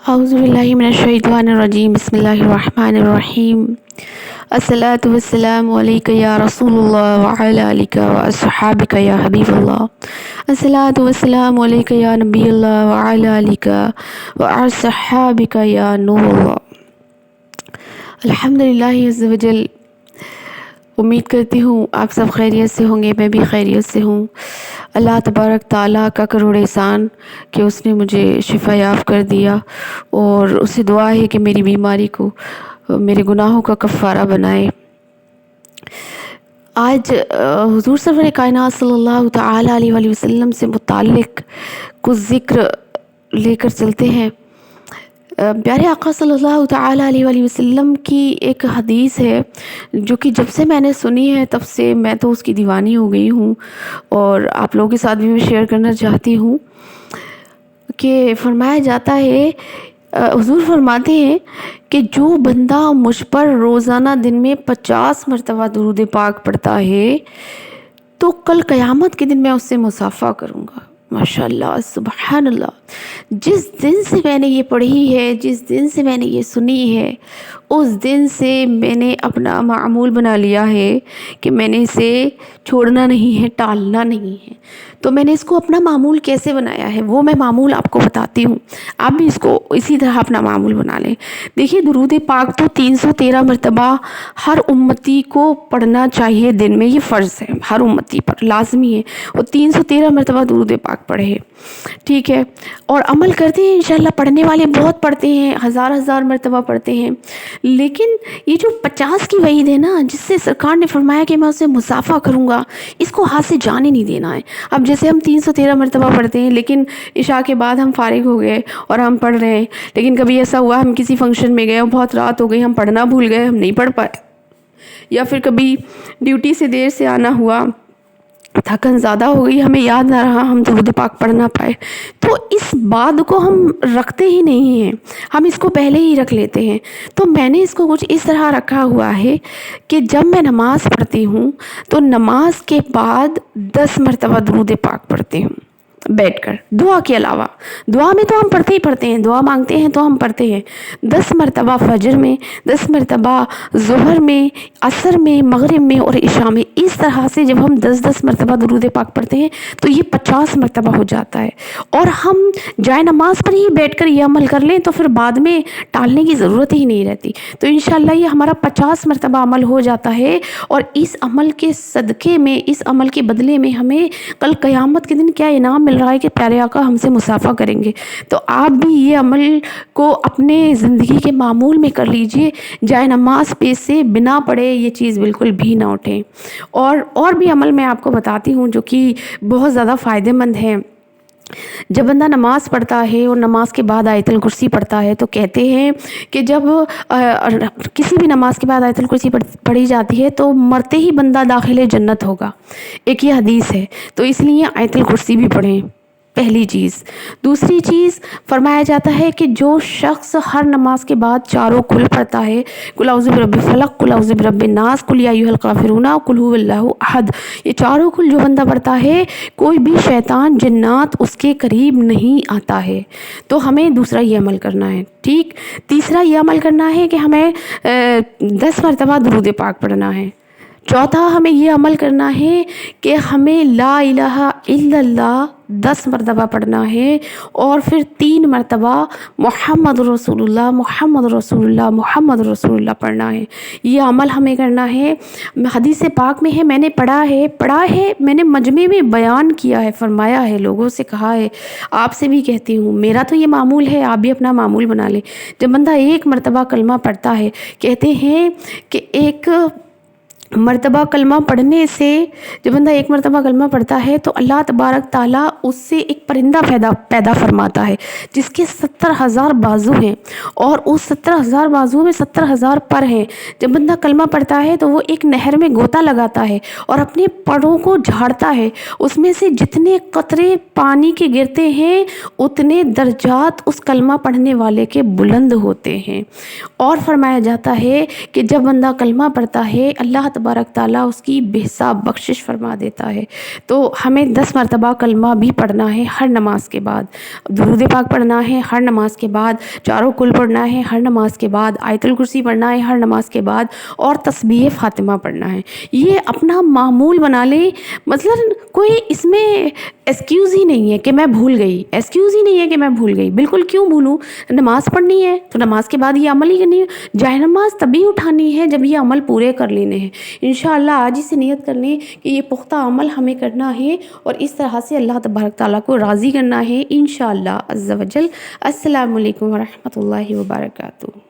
اعوذ باللہ من الشیطان الرجیم بسم اللہ الرحمن الرحیم الصلاۃ والسلام علیک یا رسول اللہ وعلی آلک واصحابک یا حبیب اللہ الصلاۃ والسلام علیک یا نبی اللہ وعلی آلک واصحابک یا نور اللہ۔ الحمدللہ عز وجل، امید کرتی ہوں آپ سب خیریت سے ہوں گے، میں بھی خیریت سے ہوں۔ اللہ تبارک تعالیٰ کا کروڑ احسان کہ اس نے مجھے شفا یاب کر دیا، اور اس سے دعا ہے کہ میری بیماری کو میرے گناہوں کا کفارہ بنائے۔ آج حضور سرور کائنات صلی اللہ تعالیٰ علیہ وآلہ وسلم سے متعلق کچھ ذکر لے کر چلتے ہیں۔ پیارے آقا صلی اللہ تعالیٰ علیہ وآلہ وسلم کی ایک حدیث ہے جو کہ جب سے میں نے سنی ہے تب سے میں تو اس کی دیوانی ہو گئی ہوں، اور آپ لوگوں کے ساتھ بھی میں شیئر کرنا چاہتی ہوں کہ فرمایا جاتا ہے، حضور فرماتے ہیں کہ جو بندہ مجھ پر روزانہ دن میں 50 مرتبہ درود پاک پڑھتا ہے تو کل قیامت کے دن میں اس سے مصافحہ کروں گا۔ ماشاء اللہ، سبحان اللہ۔ جس دن سے میں نے یہ پڑھی ہے، جس دن سے میں نے یہ سنی ہے، اس دن سے میں نے اپنا معمول بنا لیا ہے کہ میں نے اسے چھوڑنا نہیں ہے، ٹالنا نہیں ہے۔ تو میں نے اس کو اپنا معمول کیسے بنایا ہے وہ میں معمول آپ کو بتاتی ہوں، آپ بھی اس کو اسی طرح اپنا معمول بنا لیں۔ دیکھیے، درود پاک تو 313 مرتبہ ہر امتی کو پڑھنا چاہیے دن میں، یہ فرض ہے، ہر امتی پر لازمی ہے، اور 313 مرتبہ درود پاک پڑھے، ٹھیک ہے، اور عمل کرتے ہیں انشاءاللہ۔ پڑھنے والے بہت پڑھتے ہیں، ہزار مرتبہ پڑھتے ہیں، لیکن یہ جو 50 کی وعید ہے نا، جس سے سرکار نے فرمایا کہ میں اسے مصافحہ کروں گا، اس کو ہاتھ سے جانے نہیں دینا ہے۔ اب جیسے ہم 313 مرتبہ پڑھتے ہیں، لیکن عشاء کے بعد ہم فارغ ہو گئے اور ہم پڑھ رہے ہیں، لیکن کبھی ایسا ہوا ہم کسی فنکشن میں گئے اور بہت رات ہو گئی، ہم پڑھنا بھول گئے، ہم نہیں پڑھ پائے، یا پھر کبھی ڈیوٹی سے دیر سے آنا ہوا، تھکن زیادہ ہو گئی، ہمیں یاد نہ رہا، ہم درود پاک پڑھ نہ پائے، تو اس بات کو ہم رکھتے ہی نہیں ہیں، ہم اس کو پہلے ہی رکھ لیتے ہیں۔ تو میں نے اس کو کچھ اس طرح رکھا ہوا ہے کہ جب میں نماز پڑھتی ہوں تو نماز کے بعد 10 مرتبہ درود پاک پڑھتی ہوں بیٹھ کر، دعا کے علاوہ۔ دعا میں تو ہم پڑھتے ہی پڑھتے ہیں، دعا مانگتے ہیں تو ہم پڑھتے ہیں۔ 10 مرتبہ فجر میں، 10 مرتبہ ظہر میں، عصر میں، مغرب میں اور عشاء میں۔ اس طرح سے جب ہم 10 مرتبہ درود پاک پڑھتے ہیں تو یہ 50 مرتبہ ہو جاتا ہے، اور ہم جائے نماز پر ہی بیٹھ کر یہ عمل کر لیں تو پھر بعد میں ٹالنے کی ضرورت ہی نہیں رہتی۔ تو انشاءاللہ یہ ہمارا 50 مرتبہ عمل ہو جاتا ہے، اور اس عمل کے صدقے میں، اس عمل کے بدلے میں ہمیں کل قیامت کے دن کیا انعام مل رہا ہے کہ پیارے آقا ہم سے مصافحہ کریں گے۔ تو آپ بھی یہ عمل کو اپنے زندگی کے معمول میں کر لیجئے، جائے نماز پہ سے بنا پڑھے یہ چیز بالکل بھی نہ اٹھیں۔ اور بھی عمل میں آپ کو بتاتی ہوں جو کہ بہت زیادہ فائدہ مند ہیں۔ جب بندہ نماز پڑھتا ہے اور نماز کے بعد آیت الکرسی پڑھتا ہے تو کہتے ہیں کہ جب کسی بھی نماز کے بعد آیت الکرسی پڑھی جاتی ہے تو مرتے ہی بندہ داخل جنت ہوگا، ایک یہ حدیث ہے، تو اس لیے آیت الکرسی بھی پڑھیں، پہلی چیز۔ دوسری چیز فرمایا جاتا ہے کہ جو شخص ہر نماز کے بعد چاروں کل پڑھتا ہے، قل اعوذ برب الفلق، قل اعوذ برب الناس، قل یا ایھا الکافرون، قل ھو اللہ احد، یہ چاروں کل جو بندہ پڑھتا ہے، کوئی بھی شیطان جنات اس کے قریب نہیں آتا ہے۔ تو ہمیں دوسرا یہ عمل کرنا ہے، ٹھیک۔ تیسرا یہ عمل کرنا ہے کہ ہمیں 10 مرتبہ درود پاک پڑھنا ہے۔ چوتھا ہمیں یہ عمل کرنا ہے کہ ہمیں لا الہ الا اللہ 10 مرتبہ پڑھنا ہے، اور پھر 3 مرتبہ محمد رسول اللہ، محمد رسول اللہ، محمد رسول اللہ پڑھنا ہے۔ یہ عمل ہمیں کرنا ہے۔ حدیث پاک میں ہے، میں نے پڑھا ہے، میں نے مجمع میں بیان کیا ہے، فرمایا ہے، لوگوں سے کہا ہے، آپ سے بھی کہتی ہوں، میرا تو یہ معمول ہے، آپ بھی اپنا معمول بنا لیں۔ جب بندہ 1 مرتبہ کلمہ پڑھتا ہے، کہتے ہیں کہ 1 مرتبہ کلمہ پڑھنے سے، جب بندہ 1 مرتبہ کلمہ پڑھتا ہے تو اللہ تبارک تعالیٰ اس سے ایک پرندہ پیدا فرماتا ہے جس کے 70,000 بازو ہیں، اور اس 70,000 بازو میں 70,000 پر ہیں۔ جب بندہ کلمہ پڑھتا ہے تو وہ ایک نہر میں غوطہ لگاتا ہے اور اپنے پروں کو جھاڑتا ہے، اس میں سے جتنے قطرے پانی کے گرتے ہیں اتنے درجات اس کلمہ پڑھنے والے کے بلند ہوتے ہیں۔ اور فرمایا جاتا ہے کہ جب بندہ کلمہ پڑھتا ہے، اللہ تبارک تعالیٰ اس کی بے حساب بخشش فرما دیتا ہے۔ تو ہمیں 10 مرتبہ کلمہ بھی پڑھنا ہے ہر نماز کے بعد، درود پاک پڑھنا ہے ہر نماز کے بعد، چاروں کل پڑھنا ہے ہر نماز کے بعد، آیت الکرسی پڑھنا ہے ہر نماز کے بعد، اور تسبیح فاطمہ پڑھنا ہے۔ یہ اپنا معمول بنا لیں، مطلب کوئی اس میں ایکسکیوز ہی نہیں ہے کہ میں بھول گئی، ایکسکیوز ہی نہیں ہے کہ میں بھول گئی، بالکل کیوں بھولوں؟ نماز پڑھنی ہے تو نماز کے بعد یہ عمل ہی کرنی ہے، جائے نماز تبھی اٹھانی ہے جب یہ عمل پورے کر لینے ہیں۔ انشاءاللہ آج ہی سے نیت کر لیں کہ یہ پختہ عمل ہمیں کرنا ہے اور اس طرح سے اللہ تبارک تعالیٰ کو راضی کرنا ہے انشاءاللہ عز و جل۔ السلام علیکم ورحمۃ اللہ وبرکاتہ۔